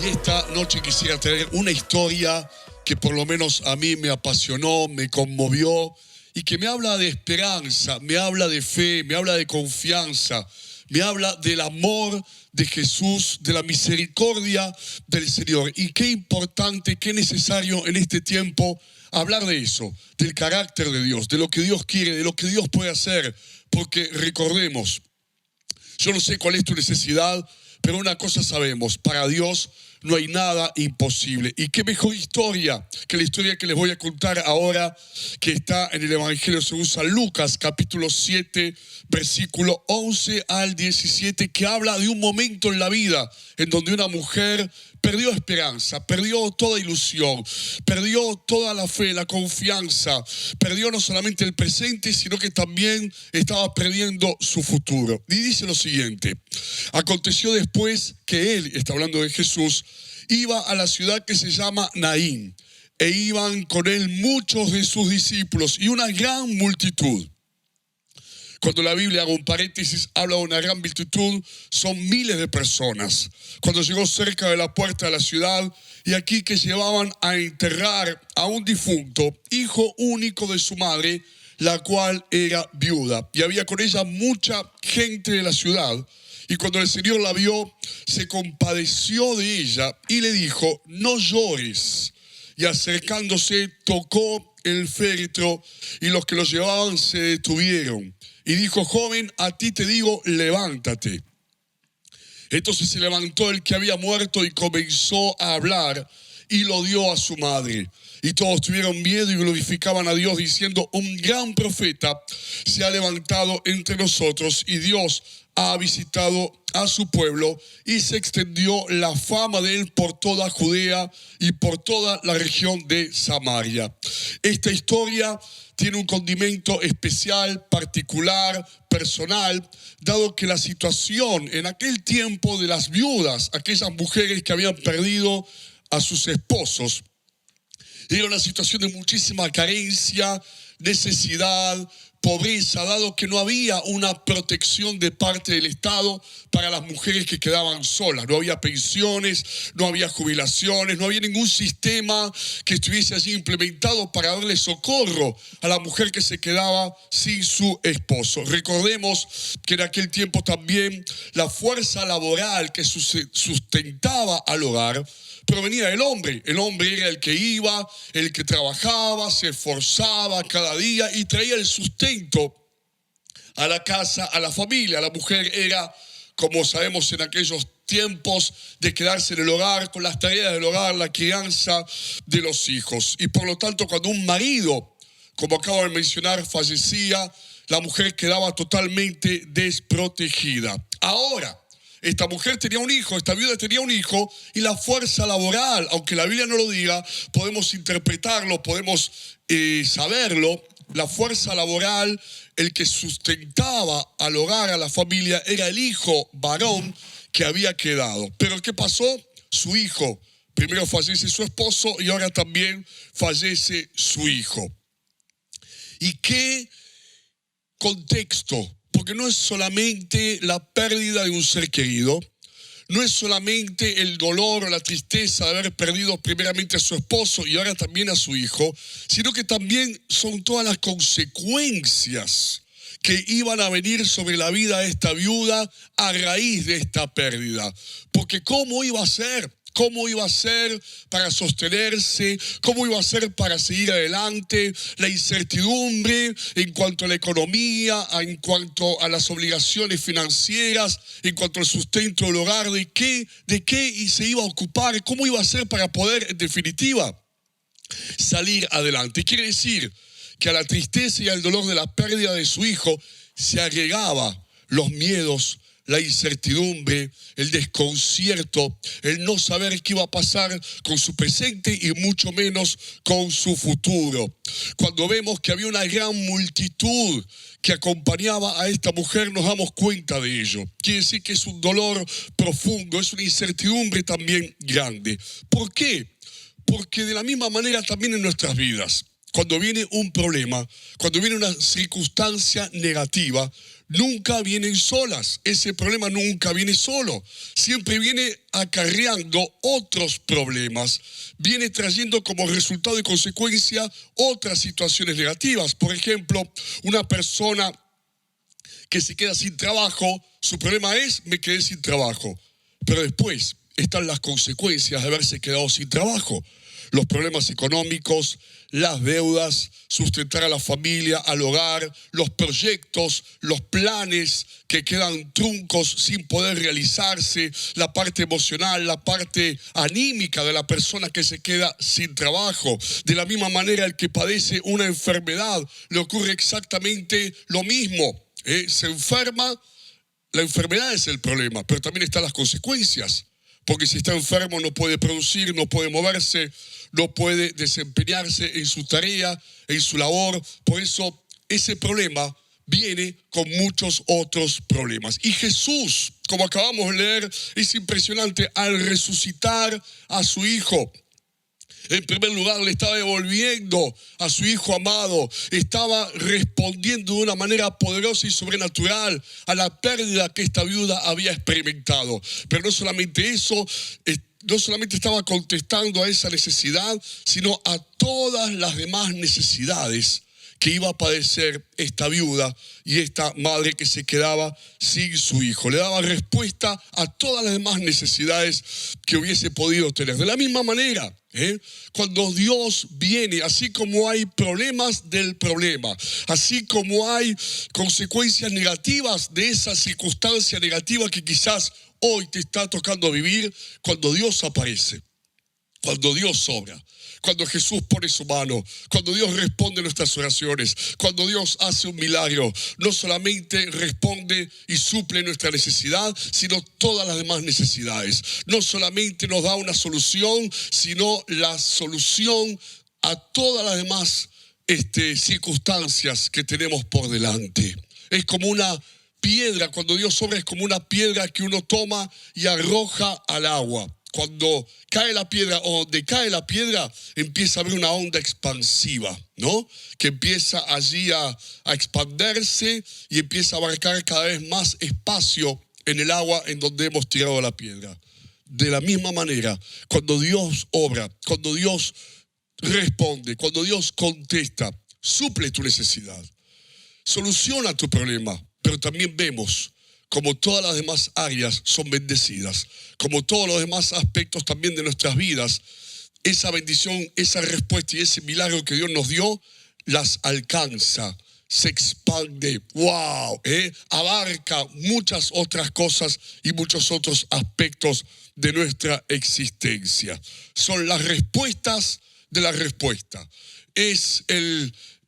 Y esta noche quisiera traer una historia que por lo menos a mí me apasionó, me conmovió y que me habla de esperanza, me habla de fe, me habla de confianza, me habla del amor de Jesús, de la misericordia del Señor. Y qué importante, qué necesario en este tiempo hablar de eso, del carácter de Dios, de lo que Dios quiere, de lo que Dios puede hacer. Porque recordemos, yo no sé cuál es tu necesidad, pero una cosa sabemos, para Dios no hay nada imposible. Y qué mejor historia que la historia que les voy a contar ahora, que está en el Evangelio según San Lucas, capítulo 7, versículo 11 al 17, que habla de un momento en la vida en donde una mujer perdió esperanza, perdió toda ilusión, perdió toda la fe, la confianza, perdió no solamente el presente, sino que también estaba perdiendo su futuro. Y dice lo siguiente: aconteció después que él, está hablando de Jesús, iba a la ciudad que se llama Naín, e iban con él muchos de sus discípulos y una gran multitud. Cuando la Biblia, hago un paréntesis, habla de una gran multitud, son miles de personas. Cuando llegó cerca de la puerta de la ciudad, y aquí que llevaban a enterrar a un difunto, hijo único de su madre, la cual era viuda. Y había con ella mucha gente de la ciudad. Y cuando el Señor la vio, se compadeció de ella y le dijo: no llores. Y acercándose, tocó el féretro, y los que lo llevaban se detuvieron. Y dijo: joven, a ti te digo, levántate. Entonces se levantó el que había muerto y comenzó a hablar, y lo dio a su madre. Y todos tuvieron miedo y glorificaban a Dios, diciendo: un gran profeta se ha levantado entre nosotros, y Dios ha visitado a su pueblo. Y se extendió la fama de él por toda Judea y por toda la región de Samaria. Esta historia tiene un condimento especial, particular, personal, dado que la situación en aquel tiempo de las viudas, aquellas mujeres que habían perdido a sus esposos, era una situación de muchísima carencia, necesidad, pobreza, dado que no había una protección de parte del Estado para las mujeres que quedaban solas. No había pensiones, no había jubilaciones, no había ningún sistema que estuviese allí implementado para darle socorro a la mujer que se quedaba sin su esposo. Recordemos que en aquel tiempo también la fuerza laboral que sustentaba al hogar provenía del hombre. El hombre era el que iba, el que trabajaba, se esforzaba cada día y traía el sustento a la casa, a la familia. La mujer era, como sabemos en aquellos tiempos, de quedarse en el hogar con las tareas del hogar, la crianza de los hijos. Y por lo tanto, cuando un marido, como acabo de mencionar, fallecía, la mujer quedaba totalmente desprotegida. Ahora, esta mujer tenía un hijo, esta viuda tenía un hijo, y la fuerza laboral, aunque la Biblia no lo diga, podemos interpretarlo, podemos saberlo. La fuerza laboral, el que sustentaba al hogar, a la familia, era el hijo varón que había quedado. Pero ¿qué pasó? Su hijo, primero fallece su esposo y ahora también fallece su hijo. ¿Y qué contexto? Porque no es solamente la pérdida de un ser querido, no es solamente el dolor o la tristeza de haber perdido primeramente a su esposo y ahora también a su hijo, sino que también son todas las consecuencias que iban a venir sobre la vida de esta viuda a raíz de esta pérdida. Porque ¿cómo iba a ser? ¿Cómo iba a ser para sostenerse? ¿Cómo iba a ser para seguir adelante? La incertidumbre en cuanto a la economía, en cuanto a las obligaciones financieras, en cuanto al sustento del hogar, de qué se iba a ocupar, cómo iba a ser para poder, en definitiva, salir adelante. Quiere decir que a la tristeza y al dolor de la pérdida de su hijo se agregaba los miedos, la incertidumbre, el desconcierto, el no saber qué iba a pasar con su presente y mucho menos con su futuro. Cuando vemos que había una gran multitud que acompañaba a esta mujer, nos damos cuenta de ello. Quiere decir que es un dolor profundo, es una incertidumbre también grande. ¿Por qué? Porque de la misma manera también en nuestras vidas, cuando viene un problema, cuando viene una circunstancia negativa, nunca vienen solas. Ese problema nunca viene solo. Siempre viene acarreando otros problemas. Viene trayendo como resultado y consecuencia otras situaciones negativas. Por ejemplo, una persona que se queda sin trabajo, su problema es: me quedé sin trabajo. Pero después están las consecuencias de haberse quedado sin trabajo. Los problemas económicos, las deudas, sustentar a la familia, al hogar, los proyectos, los planes que quedan truncos sin poder realizarse, la parte emocional, la parte anímica de la persona que se queda sin trabajo. De la misma manera, el que padece una enfermedad, le ocurre exactamente lo mismo. Se enferma, la enfermedad es el problema, pero también están las consecuencias. Porque si está enfermo no puede producir, no puede moverse, no puede desempeñarse en su tarea, en su labor. Por eso ese problema viene con muchos otros problemas. Y Jesús, como acabamos de leer, es impresionante. Al resucitar a su Hijo, en primer lugar, le estaba devolviendo a su Hijo amado. Estaba respondiendo de una manera poderosa y sobrenatural a la pérdida que esta viuda había experimentado. Pero no solamente eso, no solamente estaba contestando a esa necesidad, sino a todas las demás necesidades que iba a padecer esta viuda y esta madre que se quedaba sin su hijo. Le daba respuesta a todas las demás necesidades que hubiese podido tener. De la misma manera, cuando Dios viene, así como hay problemas del problema, así como hay consecuencias negativas de esa circunstancia negativa que quizás hoy te está tocando vivir, cuando Dios aparece, cuando Dios obra, cuando Jesús pone su mano, cuando Dios responde nuestras oraciones, cuando Dios hace un milagro, no solamente responde y suple nuestra necesidad, sino todas las demás necesidades. No solamente nos da una solución, sino la solución a todas las demás circunstancias que tenemos por delante. Es como una piedra, cuando Dios obra es como una piedra que uno toma y arroja al agua. Cuando cae la piedra o donde cae la piedra, empieza a haber una onda expansiva, ¿no? Que empieza allí a expandirse y empieza a abarcar cada vez más espacio en el agua en donde hemos tirado la piedra. De la misma manera, cuando Dios obra, cuando Dios responde, cuando Dios contesta, suple tu necesidad, soluciona tu problema, pero también vemos como todas las demás áreas son bendecidas, como todos los demás aspectos también de nuestras vidas, esa bendición, esa respuesta y ese milagro que Dios nos dio, las alcanza, se expande, wow, abarca muchas otras cosas y muchos otros aspectos de nuestra existencia. Son las respuestas de la respuesta. Es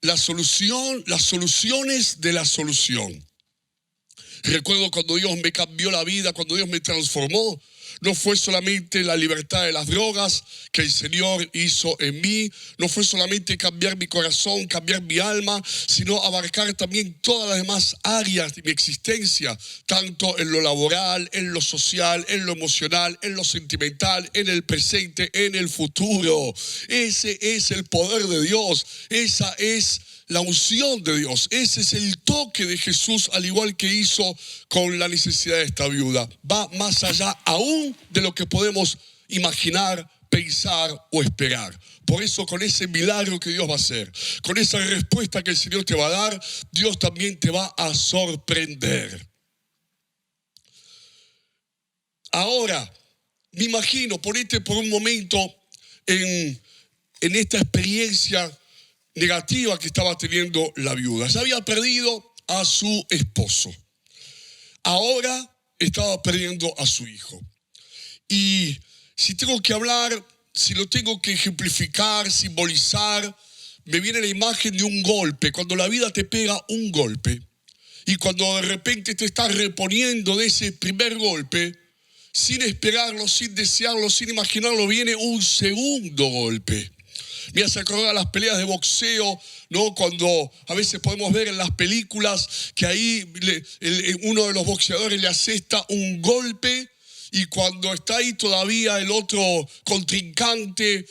la solución, las soluciones de la solución. Recuerdo cuando Dios me cambió la vida, cuando Dios me transformó. No fue solamente la libertad de las drogas que el Señor hizo en mí. No fue solamente cambiar mi corazón, cambiar mi alma, sino abarcar también todas las demás áreas de mi existencia, tanto en lo laboral, en lo social, en lo emocional, en lo sentimental, en el presente, en el futuro. Ese es el poder de Dios. Esa es la unción de Dios. Ese es el toque de Jesús, al igual que hizo con la necesidad de esta viuda. Va más allá aún de lo que podemos imaginar, pensar o esperar. Por eso, con ese milagro que Dios va a hacer, con esa respuesta que el Señor te va a dar, Dios también te va a sorprender. Ahora, me imagino, ponete por un momento en esta experiencia negativa que estaba teniendo la viuda. Ya había perdido a su esposo. Ahora estaba perdiendo a su hijo. Y si tengo que hablar, si lo tengo que ejemplificar, simbolizar, me viene la imagen de un golpe. Cuando la vida te pega un golpe y cuando de repente te estás reponiendo de ese primer golpe, sin esperarlo, sin desearlo, sin imaginarlo, viene un segundo golpe. Me hace acordar a las peleas de boxeo, ¿no? Cuando a veces podemos ver en las películas que ahí uno de los boxeadores le asesta un golpe y cuando está ahí todavía el otro contrincante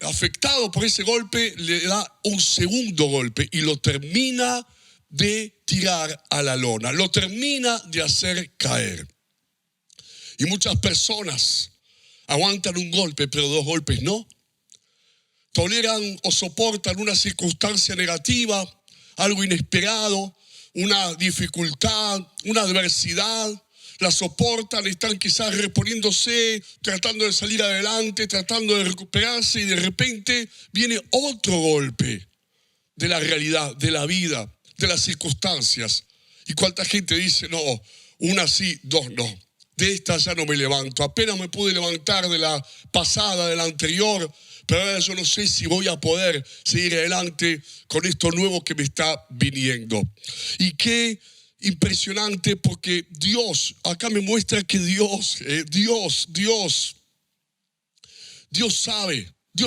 afectado por ese golpe le da un segundo golpe y lo termina de tirar a la lona, lo termina de hacer caer. Y muchas personas aguantan un golpe, pero 2 golpes no. Toleran o soportan una circunstancia negativa, algo inesperado, una dificultad, una adversidad. La soportan, están quizás reponiéndose, tratando de salir adelante, tratando de recuperarse, y de repente viene otro golpe de la realidad, de la vida, de las circunstancias. ¿Y cuánta gente dice, no, una sí, 2 no? De esta ya no me levanto. Apenas me pude levantar de la pasada, de la anterior, pero ahora yo no sé si voy a poder seguir adelante con esto nuevo que me está viniendo. Y qué impresionante, porque Dios, acá me muestra que Dios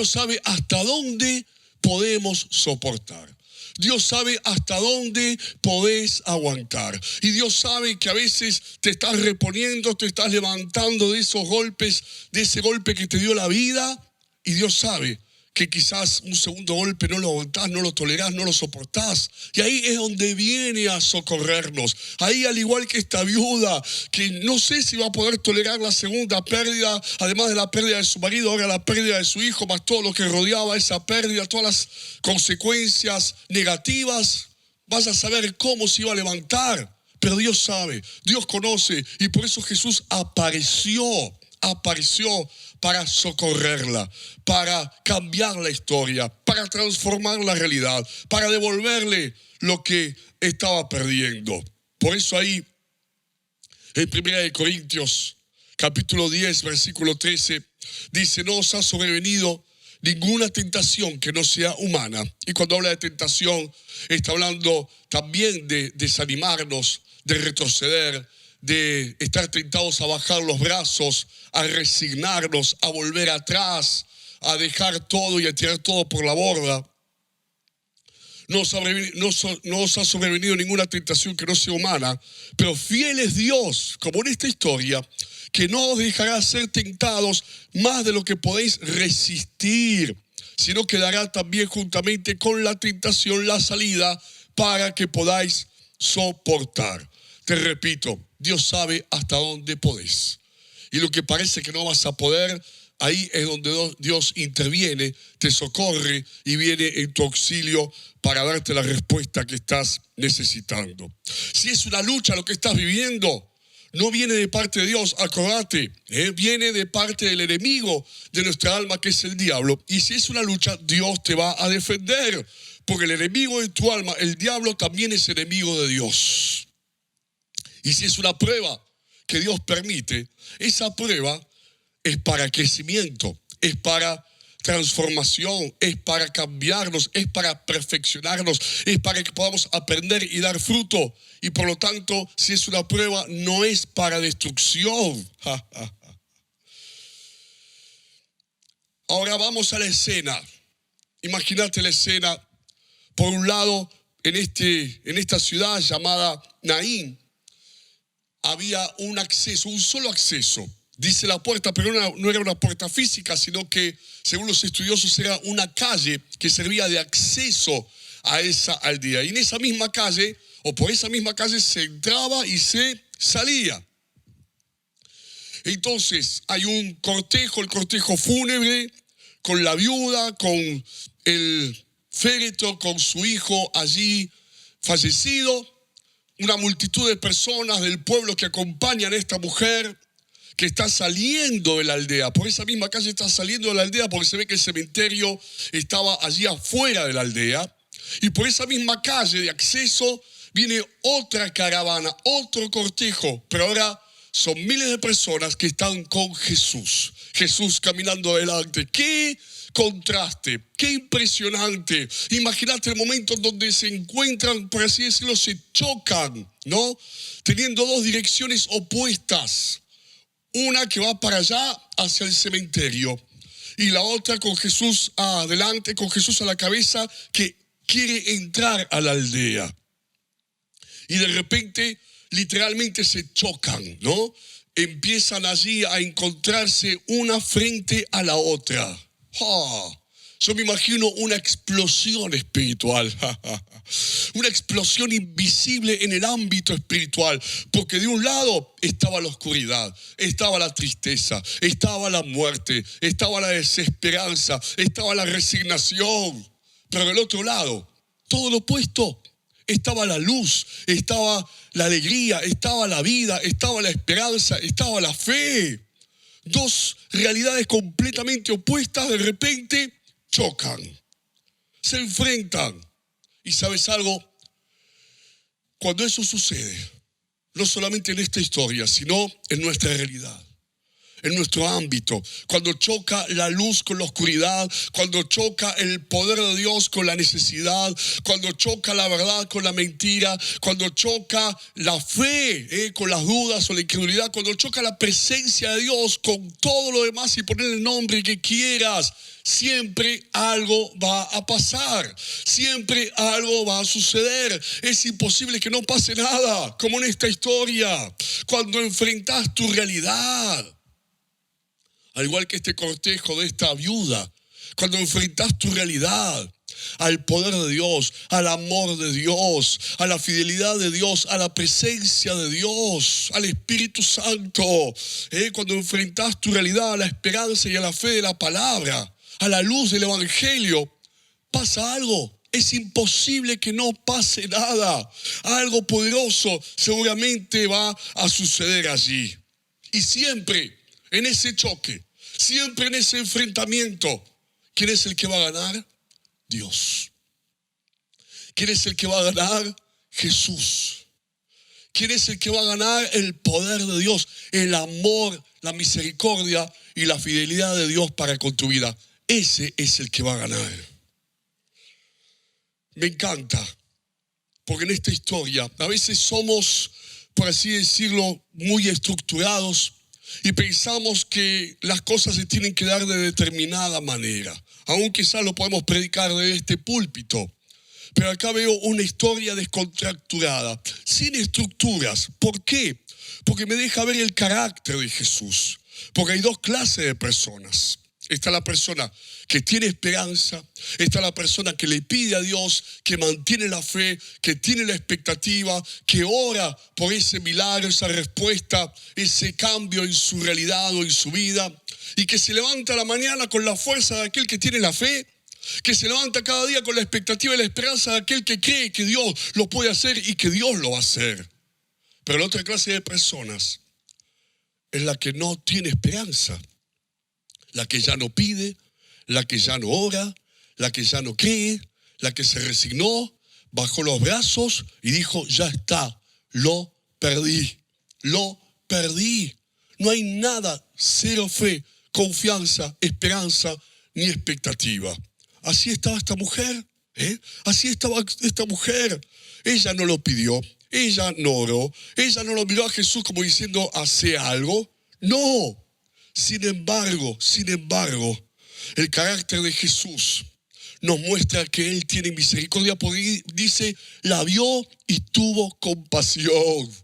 sabe hasta dónde podemos soportar. Dios sabe hasta dónde podés aguantar. Y Dios sabe que a veces te estás reponiendo, te estás levantando de esos golpes, de ese golpe que te dio la vida. Y Dios sabe que quizás un segundo golpe no lo aguantás, no lo tolerás, no lo soportás. Y ahí es donde viene a socorrernos. Ahí, al igual que esta viuda, que no sé si va a poder tolerar la segunda pérdida, además de la pérdida de su marido, ahora la pérdida de su hijo, más todo lo que rodeaba esa pérdida, todas las consecuencias negativas, vas a saber cómo se iba a levantar. Pero Dios sabe, Dios conoce, y por eso Jesús apareció para socorrerla, para cambiar la historia, para transformar la realidad, para devolverle lo que estaba perdiendo. Por eso ahí, en 1 Corintios, capítulo 10, versículo 13, dice, no os ha sobrevenido ninguna tentación que no sea humana. Y cuando habla de tentación, está hablando también de desanimarnos, de retroceder, de estar tentados a bajar los brazos, a resignarnos, a volver atrás, a dejar todo y a tirar todo por la borda. No os ha sobrevenido ninguna tentación que no sea humana, pero fiel es Dios, como en esta historia, que no os dejará ser tentados más de lo que podéis resistir, sino que dará también juntamente con la tentación la salida para que podáis soportar. Te repito, Dios sabe hasta dónde podés. Y lo que parece que no vas a poder, ahí es donde Dios interviene, te socorre y viene en tu auxilio para darte la respuesta que estás necesitando. Si es una lucha lo que estás viviendo, no viene de parte de Dios, acordate, viene de parte del enemigo de nuestra alma, que es el diablo. Y si es una lucha, Dios te va a defender, porque el enemigo de tu alma, el diablo, también es enemigo de Dios. Y si es una prueba que Dios permite, esa prueba es para crecimiento, es para transformación, es para cambiarnos, es para perfeccionarnos, es para que podamos aprender y dar fruto. Y por lo tanto, si es una prueba, no es para destrucción. Ahora vamos a la escena. Imagínate la escena. Por un lado, en esta ciudad llamada Naín, había un acceso, un solo acceso. Dice la puerta, pero no era una puerta física, sino que, según los estudiosos, era una calle que servía de acceso a esa aldea. Y en esa misma calle, o por esa misma calle, se entraba y se salía. Entonces, hay un cortejo, el cortejo fúnebre, con la viuda, con el féretro, con su hijo allí fallecido. Una multitud de personas del pueblo que acompañan a esta mujer que está saliendo de la aldea. Por esa misma calle está saliendo de la aldea, porque se ve que el cementerio estaba allí afuera de la aldea. Y por esa misma calle de acceso viene otra caravana, otro cortejo, pero ahora son miles de personas que están con Jesús. Jesús caminando adelante. ¡Qué contraste! ¡Qué impresionante! Imagínate el momento en donde se encuentran, por así decirlo, se chocan, ¿no? Teniendo dos direcciones opuestas. Una que va para allá, hacia el cementerio, y la otra con Jesús adelante, con Jesús a la cabeza, que quiere entrar a la aldea. Y de repente, literalmente se chocan, ¿no? Empiezan allí a encontrarse una frente a la otra. Yo me imagino una explosión espiritual, una explosión invisible en el ámbito espiritual, porque de un lado estaba la oscuridad, estaba la tristeza, estaba la muerte, estaba la desesperanza, estaba la resignación, pero del otro lado, todo lo opuesto, estaba la luz, estaba la alegría, estaba la vida, estaba la esperanza, estaba la fe. Dos realidades completamente opuestas de repente chocan, se enfrentan. Y ¿sabes algo? Cuando eso sucede, no solamente en esta historia, sino en nuestra realidad, en nuestro ámbito, cuando choca la luz con la oscuridad, cuando choca el poder de Dios con la necesidad, cuando choca la verdad con la mentira, cuando choca la fe con las dudas o la incredulidad, cuando choca la presencia de Dios con todo lo demás y poner el nombre que quieras, siempre algo va a pasar, siempre algo va a suceder. Es imposible que no pase nada, como en esta historia, cuando enfrentas tu realidad. Al igual que este cortejo de esta viuda, cuando enfrentas tu realidad al poder de Dios, al amor de Dios, a la fidelidad de Dios, a la presencia de Dios, al Espíritu Santo, cuando enfrentas tu realidad a la esperanza y a la fe de la palabra, a la luz del Evangelio, pasa algo. Es imposible que no pase nada. Algo poderoso seguramente va a suceder allí. Y siempre en ese choque, siempre en ese enfrentamiento, ¿quién es el que va a ganar? Dios. ¿Quién es el que va a ganar? Jesús. ¿Quién es el que va a ganar? El poder de Dios, el amor, la misericordia y la fidelidad de Dios para con tu vida. Ese es el que va a ganar. Me encanta, porque en esta historia a veces somos, por así decirlo, muy estructurados, y pensamos que las cosas se tienen que dar de determinada manera. Aún quizás lo podemos predicar de este púlpito. Pero acá veo una historia descontracturada, sin estructuras. ¿Por qué? Porque me deja ver el carácter de Jesús. Porque hay dos clases de personas. Está la persona que tiene esperanza, está la persona que le pide a Dios, que mantiene la fe, que tiene la expectativa, que ora por ese milagro, esa respuesta, ese cambio en su realidad o en su vida, y que se levanta a la mañana con la fuerza de aquel que tiene la fe, que se levanta cada día con la expectativa y la esperanza de aquel que cree que Dios lo puede hacer y que Dios lo va a hacer. Pero la otra clase de personas es la que no tiene esperanza, la que ya no pide, la que ya no ora, la que ya no cree, la que se resignó, bajó los brazos y dijo, ya está, lo perdí. No hay nada, cero fe, confianza, esperanza ni expectativa. Así estaba esta mujer, Así estaba esta mujer. Ella no lo pidió, ella no oró, ella no lo miró a Jesús como diciendo, hace algo. No. Sin embargo, el carácter de Jesús nos muestra que Él tiene misericordia, porque dice, la vio y tuvo compasión.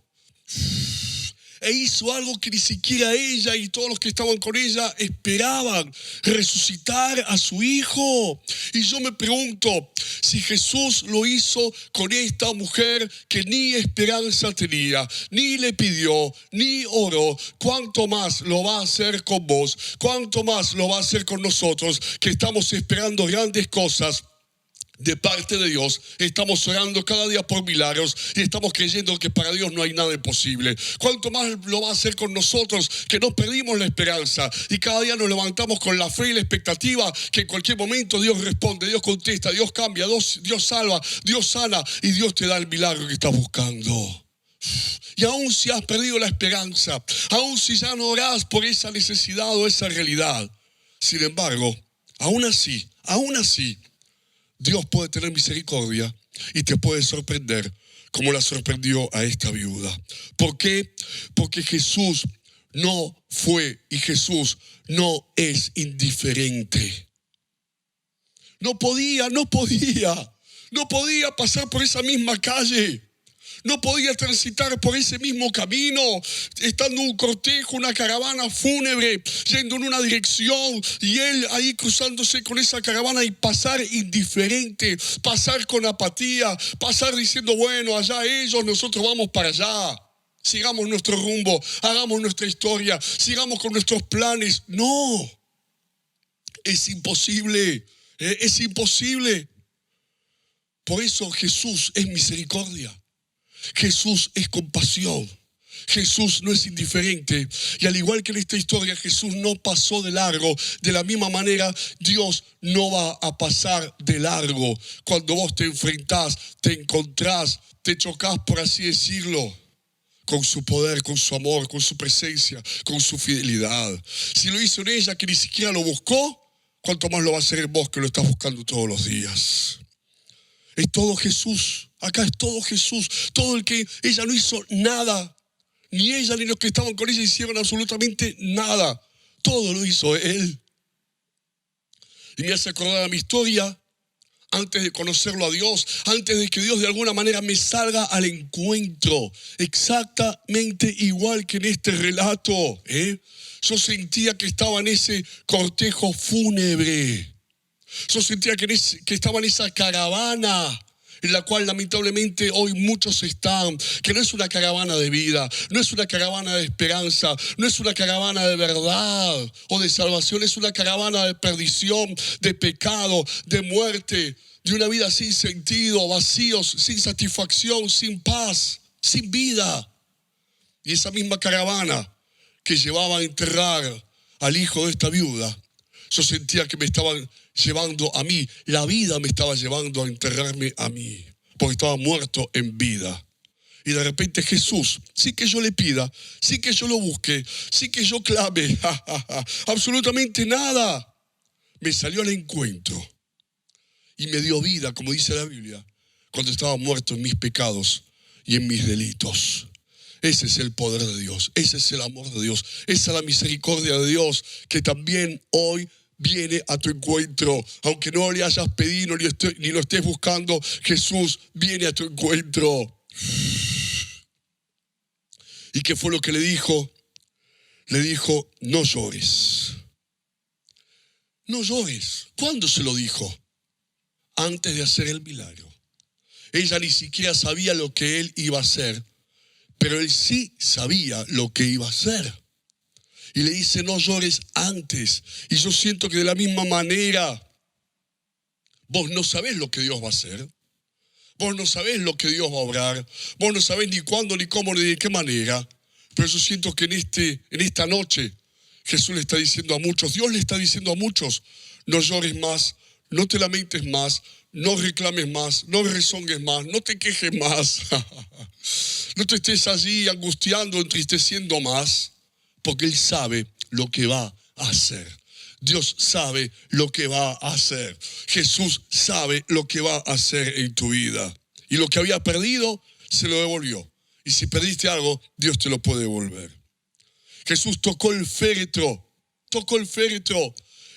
E hizo algo que ni siquiera ella y todos los que estaban con ella esperaban, resucitar a su hijo. Y yo me pregunto, si Jesús lo hizo con esta mujer que ni esperanza tenía, ni le pidió, ni oró, ¿cuánto más lo va a hacer con vos? ¿Cuánto más lo va a hacer con nosotros que estamos esperando grandes cosas de parte de Dios? Estamos orando cada día por milagros y estamos creyendo que para Dios no hay nada imposible. ¿Cuánto más lo va a hacer con nosotros, que no perdimos la esperanza y cada día nos levantamos con la fe y la expectativa que en cualquier momento Dios responde, Dios contesta, Dios cambia, Dios salva, Dios sana y Dios te da el milagro que estás buscando? Y aún si has perdido la esperanza, aún si ya no orás por esa necesidad o esa realidad, sin embargo, aún así, Dios puede tener misericordia y te puede sorprender como la sorprendió a esta viuda. ¿Por qué? Porque Jesús no fue y Jesús no es indiferente. No podía pasar por esa misma calle. no podía transitar por ese mismo camino, estando un cortejo, una caravana fúnebre, yendo en una dirección, y él ahí cruzándose con esa caravana y pasar indiferente, pasar con apatía, pasar diciendo, bueno, allá ellos, nosotros vamos para allá. Sigamos nuestro rumbo, hagamos nuestra historia, sigamos con nuestros planes. No, es imposible, es imposible. Por eso Jesús es misericordia, Jesús es compasión, Jesús no es indiferente. Y al igual que en esta historia Jesús no pasó de largo, de la misma manera Dios no va a pasar de largo cuando vos te enfrentás, te encontrás, te chocás, por así decirlo, con su poder, con su amor, con su presencia, con su fidelidad. Si lo hizo en ella, que ni siquiera lo buscó, ¿cuánto más lo va a hacer en vos, que lo estás buscando todos los días? Es todo Jesús. Acá es todo Jesús. Todo el que ella no hizo nada. Ni ella ni los que estaban con ella hicieron absolutamente nada. Todo lo hizo Él. Y me hace acordar a mi historia. Antes de conocerlo a Dios, antes de que Dios de alguna manera me salga al encuentro, exactamente igual que en este relato, yo sentía que estaba en ese cortejo fúnebre, yo sentía que estaba en esa caravana, en la cual lamentablemente hoy muchos están, que no es una caravana de vida, no es una caravana de esperanza, no es una caravana de verdad o de salvación, es una caravana de perdición, de pecado, de muerte, de una vida sin sentido, vacíos, sin satisfacción, sin paz, sin vida. Y esa misma caravana que llevaba a enterrar al hijo de esta viuda, yo sentía que me estaban llevando a mí, la vida me estaba llevando a enterrarme a mí, porque estaba muerto en vida. Y de repente Jesús, sin que yo le pida, sin que yo lo busque, sin que yo clame, absolutamente nada, me salió al encuentro y me dio vida, como dice la Biblia, cuando estaba muerto en mis pecados y en mis delitos. Ese es el poder de Dios, ese es el amor de Dios, esa es la misericordia de Dios que también hoy viene a tu encuentro. Aunque no le hayas pedido ni lo estés buscando, Jesús viene a tu encuentro. ¿Y qué fue lo que le dijo? Le dijo, no llores. No llores. ¿Cuándo se lo dijo? Antes de hacer el milagro. Ella ni siquiera sabía lo que él iba a hacer, pero él sí sabía lo que iba a hacer. Y le dice, no llores antes. Y yo siento que de la misma manera, vos no sabés lo que Dios va a hacer. Vos no sabés lo que Dios va a obrar. Vos no sabés ni cuándo, ni cómo, ni de qué manera. Pero yo siento que en esta noche, Jesús le está diciendo a muchos, Dios le está diciendo a muchos, no llores más, no te lamentes más, no reclames más, no rezongues más, no te quejes más. No te estés allí angustiando, entristeciendo más. Porque Él sabe lo que va a hacer. Dios sabe lo que va a hacer. Jesús sabe lo que va a hacer en tu vida. Y lo que había perdido, se lo devolvió. Y si perdiste algo, Dios te lo puede devolver. Jesús tocó el féretro.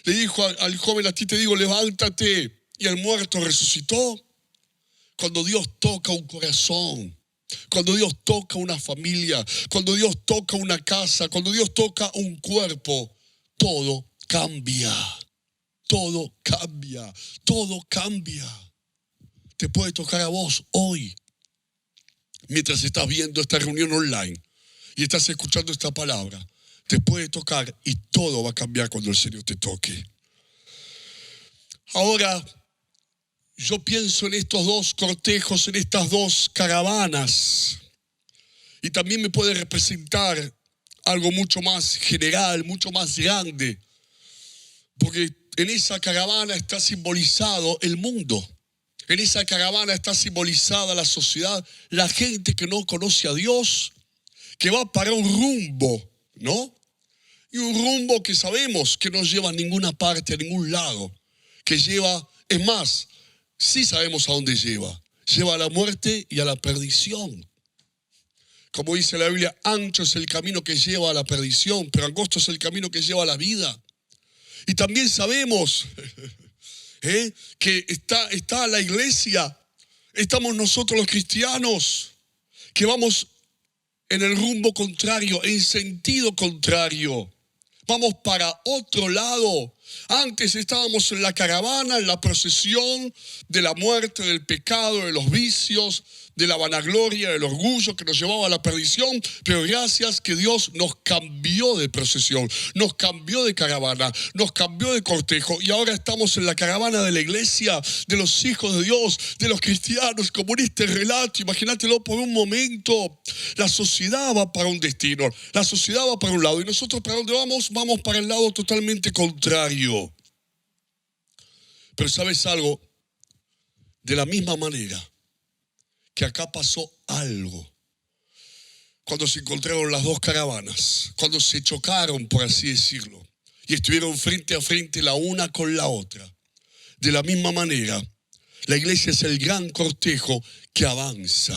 Le dijo al joven, a ti te digo, levántate. Y el muerto resucitó. Cuando Dios toca un corazón, cuando Dios toca una familia, cuando Dios toca una casa, cuando Dios toca un cuerpo, todo cambia, todo cambia, todo cambia. Te puede tocar a vos hoy, mientras estás viendo esta reunión online y estás escuchando esta palabra. Te puede tocar y todo va a cambiar cuando el Señor te toque. Ahora, yo pienso en estos dos cortejos, en estas dos caravanas. Y también me puede representar algo mucho más general, mucho más grande. Porque en esa caravana está simbolizado el mundo. En esa caravana está simbolizada la sociedad, la gente que no conoce a Dios, que va para un rumbo, ¿no? Y un rumbo que sabemos que no lleva a ninguna parte, a ningún lado. Que lleva, es más, sí sabemos a dónde lleva. Lleva a la muerte y a la perdición. Como dice la Biblia, ancho es el camino que lleva a la perdición, pero angosto es el camino que lleva a la vida. Y también sabemos que está la iglesia, estamos nosotros los cristianos, que vamos en el rumbo contrario, en sentido contrario. Vamos para otro lado. Antes estábamos en la caravana, en la procesión de la muerte, del pecado, de los vicios, de la vanagloria, del orgullo que nos llevaba a la perdición, pero gracias que Dios nos cambió de procesión, nos cambió de caravana, nos cambió de cortejo y ahora estamos en la caravana de la iglesia, de los hijos de Dios, de los cristianos, como en este relato. Imagínatelo por un momento. La sociedad va para un destino, la sociedad va para un lado y nosotros ¿para dónde vamos? Vamos para el lado totalmente contrario. Pero ¿sabes algo? De la misma manera que acá pasó algo cuando se encontraron las dos caravanas, cuando se chocaron, por así decirlo, y estuvieron frente a frente la una con la otra. De la misma manera, la iglesia es el gran cortejo que avanza.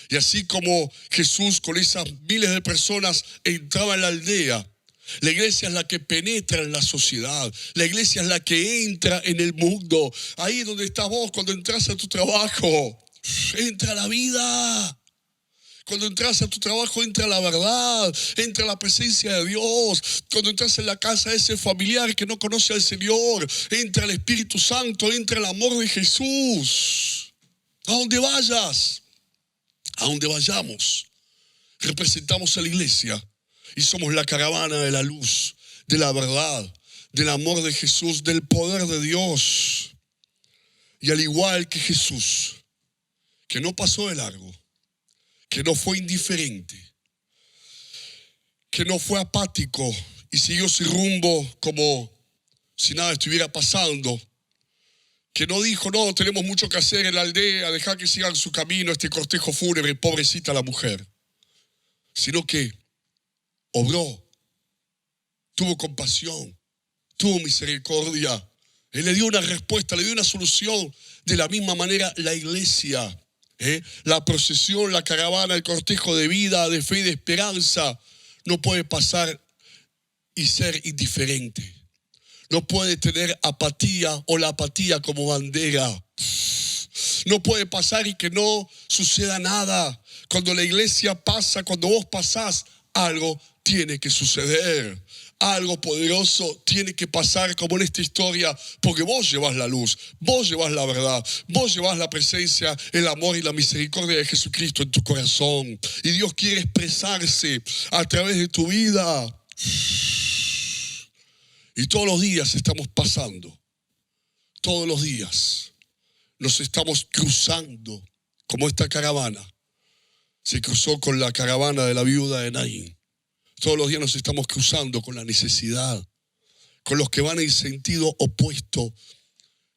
Y así como Jesús con esas miles de personas entraba en la aldea, la iglesia es la que penetra en la sociedad. La iglesia es la que entra en el mundo. Ahí donde estás vos cuando entras a tu trabajo, entra la vida. Cuando entras a tu trabajo entra la verdad, entra la presencia de Dios. Cuando entras en la casa de ese familiar que no conoce al Señor, entra el Espíritu Santo, entra el amor de Jesús. A donde vayas, a donde vayamos, representamos a la iglesia y somos la caravana de la luz, de la verdad, del amor de Jesús, del poder de Dios. Y al igual que Jesús, que no pasó de largo, que no fue indiferente, que no fue apático y siguió su rumbo como si nada estuviera pasando, que no dijo, no, tenemos mucho que hacer en la aldea, dejar que sigan su camino este cortejo fúnebre, pobrecita la mujer, sino que obró, tuvo compasión, tuvo misericordia. Él le dio una respuesta, le dio una solución. De la misma manera la iglesia, la procesión, la caravana, el cortejo de vida, de fe y de esperanza, no puede pasar y ser indiferente. No puede tener apatía o la apatía como bandera. No puede pasar y que no suceda nada. Cuando la iglesia pasa, cuando vos pasás, algo tiene que suceder. Algo poderoso tiene que pasar como en esta historia, porque vos llevas la luz, vos llevas la verdad, vos llevas la presencia, el amor y la misericordia de Jesucristo en tu corazón. Y Dios quiere expresarse a través de tu vida. Y todos los días estamos pasando, todos los días nos estamos cruzando, como esta caravana se cruzó con la caravana de la viuda de Naín. Todos los días nos estamos cruzando con la necesidad, con los que van en sentido opuesto,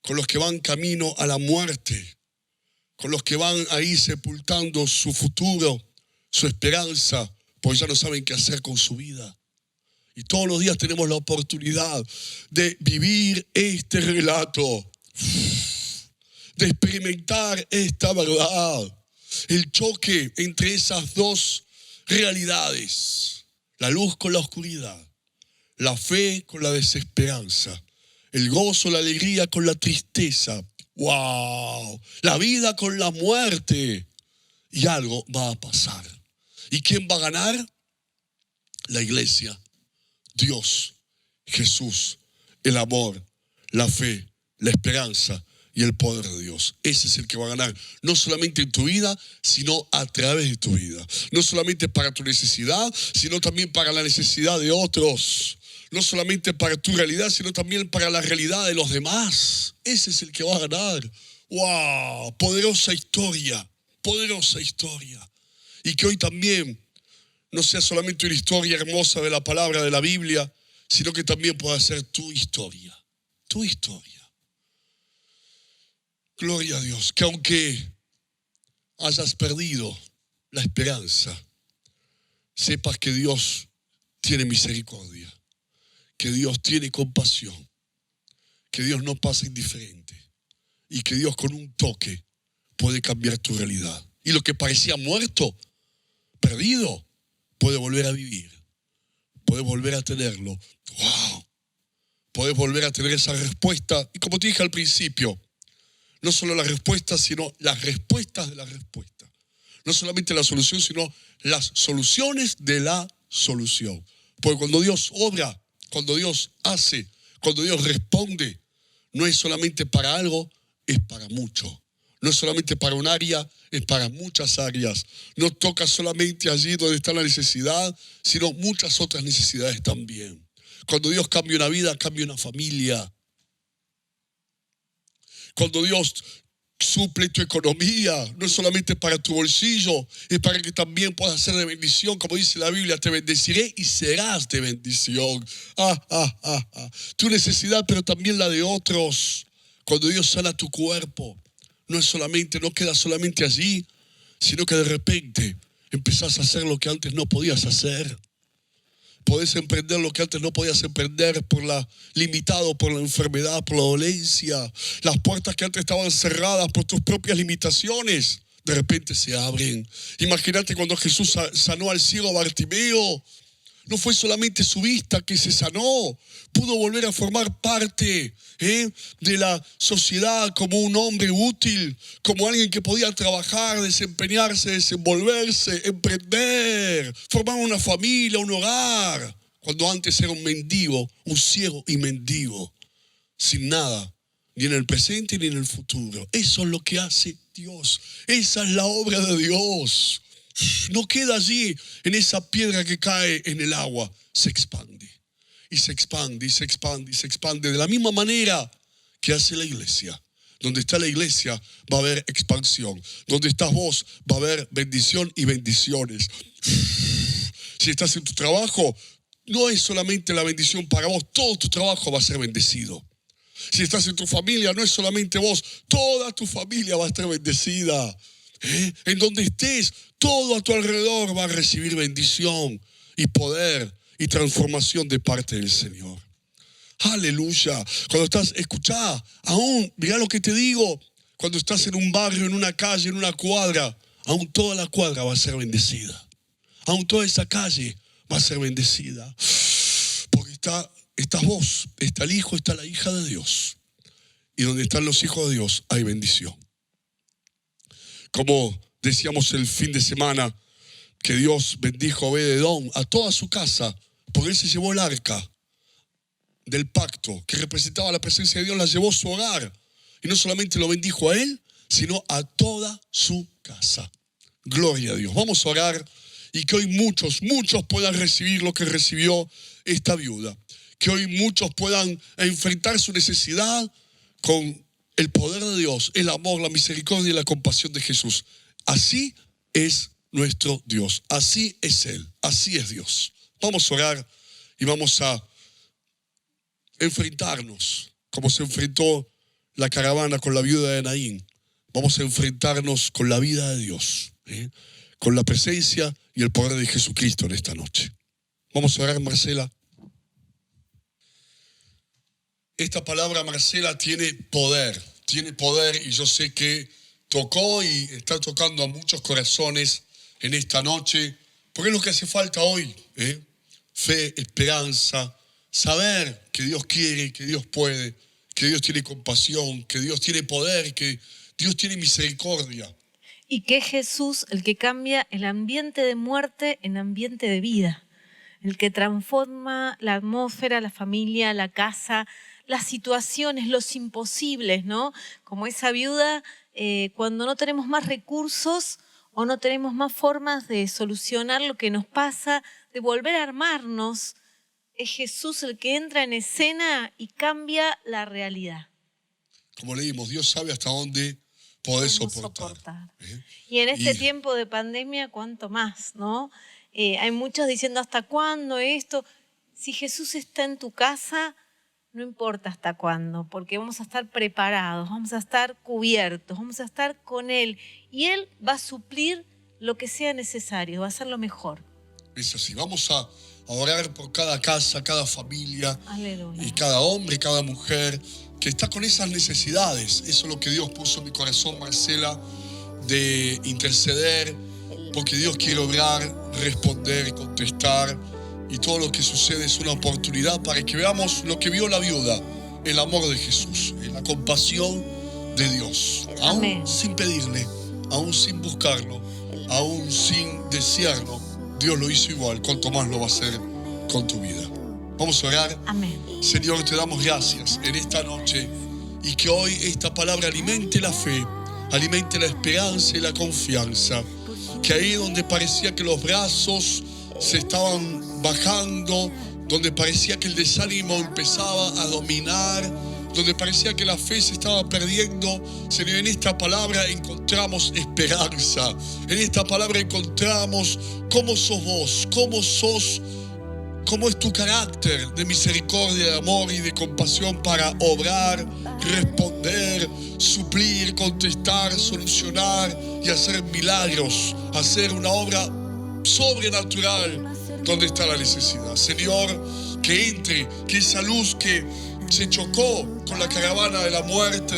con los que van camino a la muerte, con los que van ahí sepultando su futuro, su esperanza, porque ya no saben qué hacer con su vida. Y todos los días tenemos la oportunidad de vivir este relato, de experimentar esta verdad, el choque entre esas dos realidades. La luz con la oscuridad, la fe con la desesperanza, el gozo, la alegría con la tristeza. ¡Wow! La vida con la muerte. Y algo va a pasar. ¿Y quién va a ganar? La iglesia, Dios, Jesús, el amor, la fe, la esperanza y el poder de Dios. Ese es el que va a ganar, no solamente en tu vida, sino a través de tu vida. No solamente para tu necesidad, sino también para la necesidad de otros. No solamente para tu realidad, sino también para la realidad de los demás. Ese es el que va a ganar. ¡Wow! Poderosa historia, poderosa historia. Y que hoy también no sea solamente una historia hermosa de la palabra de la Biblia, sino que también pueda ser tu historia. Tu historia. Gloria a Dios, que aunque hayas perdido la esperanza, sepas que Dios tiene misericordia, que Dios tiene compasión, que Dios no pasa indiferente y que Dios con un toque puede cambiar tu realidad. Y lo que parecía muerto, perdido, puede volver a vivir, puede volver a tenerlo. ¡Wow! Puedes volver a tener esa respuesta. Y como te dije al principio, no solo las respuestas, sino las respuestas de la respuesta. No solamente la solución, sino las soluciones de la solución. Porque cuando Dios obra, cuando Dios hace, cuando Dios responde, no es solamente para algo, es para mucho. No es solamente para un área, es para muchas áreas. No toca solamente allí donde está la necesidad, sino muchas otras necesidades también. Cuando Dios cambia una vida, cambia una familia. Cuando Dios suple tu economía, no es solamente para tu bolsillo, es para que también puedas ser de bendición. Como dice la Biblia, te bendeciré y serás de bendición. Tu necesidad, pero también la de otros. Cuando Dios sana tu cuerpo, no queda solamente allí, sino que de repente empezás a hacer lo que antes no podías hacer. Podés emprender lo que antes no podías emprender limitado por la enfermedad, por la dolencia. Las puertas que antes estaban cerradas por tus propias limitaciones, de repente se abren. Imagínate cuando Jesús sanó al ciego Bartimeo. No fue solamente su vista que se sanó, pudo volver a formar parte de la sociedad como un hombre útil, como alguien que podía trabajar, desempeñarse, desenvolverse, emprender, formar una familia, un hogar, cuando antes era un mendigo, un ciego y mendigo, sin nada, ni en el presente ni en el futuro. Eso es lo que hace Dios, esa es la obra de Dios. No queda allí en esa piedra que cae en el agua, se expande y se expande y se expande y se expande de la misma manera que hace la iglesia. Donde está la iglesia va a haber expansión, donde estás vos va a haber bendición y bendiciones. Si estás en tu trabajo, no es solamente la bendición para vos, todo tu trabajo va a ser bendecido. Si estás en tu familia, no es solamente vos, toda tu familia va a estar bendecida. En donde estés, todo a tu alrededor va a recibir bendición y poder y transformación de parte del Señor. Aleluya. Cuando estás, escuchá, aún, mirá lo que te digo, cuando estás en un barrio, en una calle, en una cuadra, aún toda la cuadra va a ser bendecida. Aún toda esa calle va a ser bendecida. Porque estás vos, está el hijo, está la hija de Dios. Y donde están los hijos de Dios hay bendición. Como decíamos el fin de semana, que Dios bendijo a Obed-Edom, a toda su casa, porque él se llevó el arca del pacto, que representaba la presencia de Dios, la llevó a su hogar. Y no solamente lo bendijo a él, sino a toda su casa. Gloria a Dios. Vamos a orar y que hoy muchos puedan recibir lo que recibió esta viuda. Que hoy muchos puedan enfrentar su necesidad con el poder de Dios, el amor, la misericordia y la compasión de Jesús. Así es nuestro Dios. Así es Él. Así es Dios. Vamos a orar y vamos a enfrentarnos como se enfrentó la caravana con la viuda de Naín. Vamos a enfrentarnos con la vida de Dios, con la presencia y el poder de Jesucristo en esta noche. Vamos a orar, Marcela. Esta palabra, Marcela, tiene poder y yo sé que tocó y está tocando a muchos corazones en esta noche, porque es lo que hace falta hoy, fe, esperanza, saber que Dios quiere, que Dios puede, que Dios tiene compasión, que Dios tiene poder, que Dios tiene misericordia. Y que es Jesús el que cambia el ambiente de muerte en ambiente de vida, el que transforma la atmósfera, la familia, la casa, las situaciones, los imposibles, ¿no? Como esa viuda, cuando no tenemos más recursos o no tenemos más formas de solucionar lo que nos pasa, de volver a armarnos, es Jesús el que entra en escena y cambia la realidad. Como leímos, Dios sabe hasta dónde podés soportar. Y en este tiempo de pandemia, ¿cuánto más, no? Hay muchos diciendo, ¿hasta cuándo esto? Si Jesús está en tu casa, no importa hasta cuándo, porque vamos a estar preparados, vamos a estar cubiertos, vamos a estar con Él. Y Él va a suplir lo que sea necesario, va a hacer lo mejor. Es así, vamos a orar por cada casa, cada familia. Aleluya. Y cada hombre, cada mujer que está con esas necesidades. Eso es lo que Dios puso en mi corazón, Marcela, de interceder, porque Dios quiere obrar, responder, contestar. Y todo lo que sucede es una oportunidad para que veamos lo que vio la viuda, el amor de Jesús, la compasión de Dios. Amén. Aún sin pedirle, aún sin buscarlo, aún sin desearlo, Dios lo hizo igual. Cuanto más lo va a hacer con tu vida. Vamos a orar. Amén. Señor, te damos gracias en esta noche y que hoy esta palabra alimente la fe, alimente la esperanza y la confianza. Que ahí donde parecía que los brazos se estaban bajando, donde parecía que el desánimo empezaba a dominar, donde parecía que la fe se estaba perdiendo, Señor, en esta palabra encontramos esperanza. En esta palabra encontramos cómo sos vos, cómo es tu carácter de misericordia, de amor y de compasión para obrar, responder, suplir, contestar, solucionar y hacer milagros, hacer una obra sobrenatural donde está la necesidad. Señor, que entre, que esa luz que se chocó con la caravana de la muerte,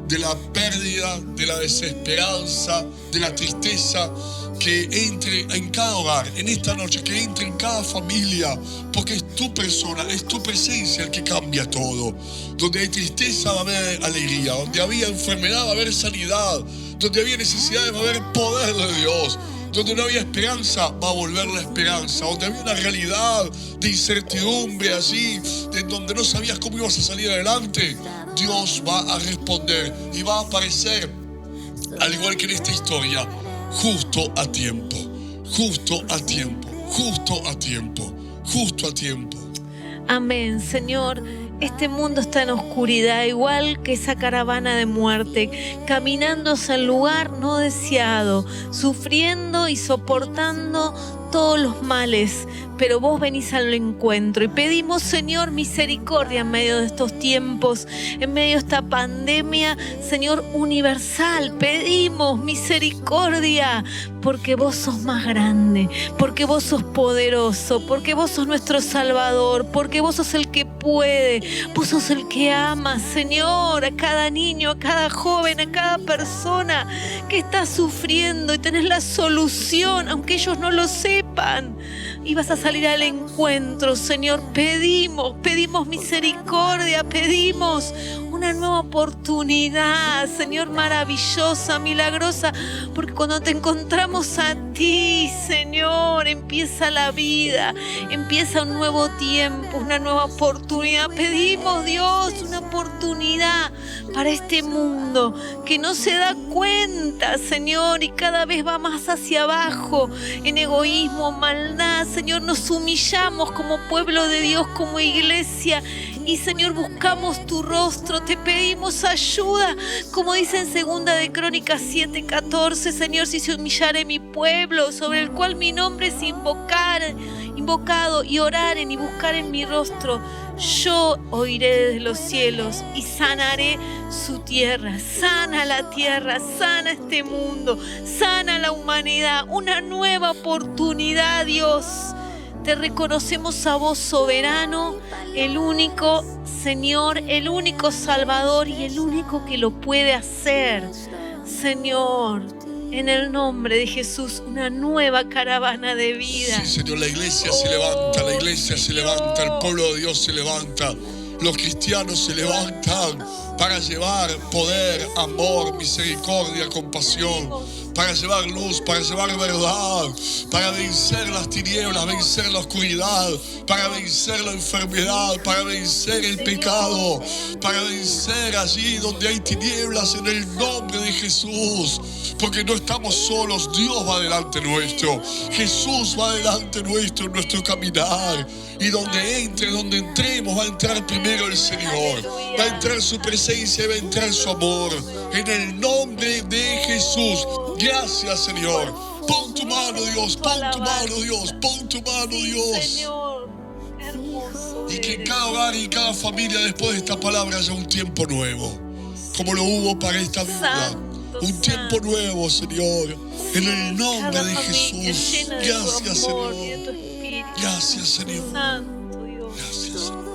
de la pérdida, de la desesperanza, de la tristeza, que entre en cada hogar, en esta noche, que entre en cada familia, porque es tu persona, es tu presencia el que cambia todo. Donde hay tristeza va a haber alegría, donde había enfermedad va a haber sanidad, donde había necesidades va a haber poder de Dios, donde no había esperanza va a volver la esperanza, donde había una realidad de incertidumbre allí, de donde no sabías cómo ibas a salir adelante, Dios va a responder y va a aparecer, al igual que en esta historia, justo a tiempo, justo a tiempo, justo a tiempo, justo a tiempo. Amén, Señor. Este mundo está en oscuridad, igual que esa caravana de muerte, caminando hacia el lugar no deseado, sufriendo y soportando todos los males. Pero vos venís al encuentro y pedimos, Señor, misericordia en medio de estos tiempos, en medio de esta pandemia, Señor, universal. Pedimos misericordia porque vos sos más grande, porque vos sos poderoso, porque vos sos nuestro Salvador, porque vos sos el que puede, vos sos el que ama, Señor, a cada niño, a cada joven, a cada persona que está sufriendo y tenés la solución, aunque ellos no lo sepan. Y vas a salir al encuentro, Señor. Pedimos misericordia, pedimos una nueva oportunidad, Señor, maravillosa, milagrosa, porque cuando te encontramos a ti, Señor, empieza la vida, empieza un nuevo tiempo, una nueva oportunidad. Pedimos, Dios, una oportunidad para este mundo que no se da cuenta, Señor, y cada vez va más hacia abajo, en egoísmo, maldad. Señor, nos humillamos como pueblo de Dios, como iglesia, y Señor, buscamos tu rostro, te pedimos ayuda, como dice en 2 de Crónicas 7:14, Señor, si se humillare mi pueblo, sobre el cual mi nombre es invocado, y oraren y buscaren mi rostro, yo oiré desde los cielos y sanaré su tierra. Sana la tierra, sana este mundo, sana la humanidad, una nueva oportunidad, Dios. Te reconocemos a vos, soberano, el único Señor, el único Salvador y el único que lo puede hacer. Señor, en el nombre de Jesús, una nueva caravana de vida. Sí, Señor, la iglesia se levanta, la iglesia se levanta, el pueblo de Dios se levanta, los cristianos se levantan para llevar poder, amor, misericordia, compasión, para llevar luz, para llevar verdad, para vencer las tinieblas, vencer la oscuridad, para vencer la enfermedad, para vencer el pecado, para vencer allí donde hay tinieblas, en el nombre de Jesús. Porque no estamos solos, Dios va delante nuestro, Jesús va delante nuestro en nuestro caminar. Y donde entremos, va a entrar primero el Señor, va a entrar su presencia y va a entrar su amor. En el nombre de Jesús. Gracias, Señor. Pon tu mano, Dios, pon tu mano, Dios, pon tu mano, Dios. Señor, hermoso. Y que en cada hogar y en cada familia después de esta palabra haya un tiempo nuevo, como lo hubo para esta vida. Un tiempo nuevo, Señor, en el nombre de Jesús. Gracias, Señor. Gracias, Señor. Santo Dios. Gracias, Señor.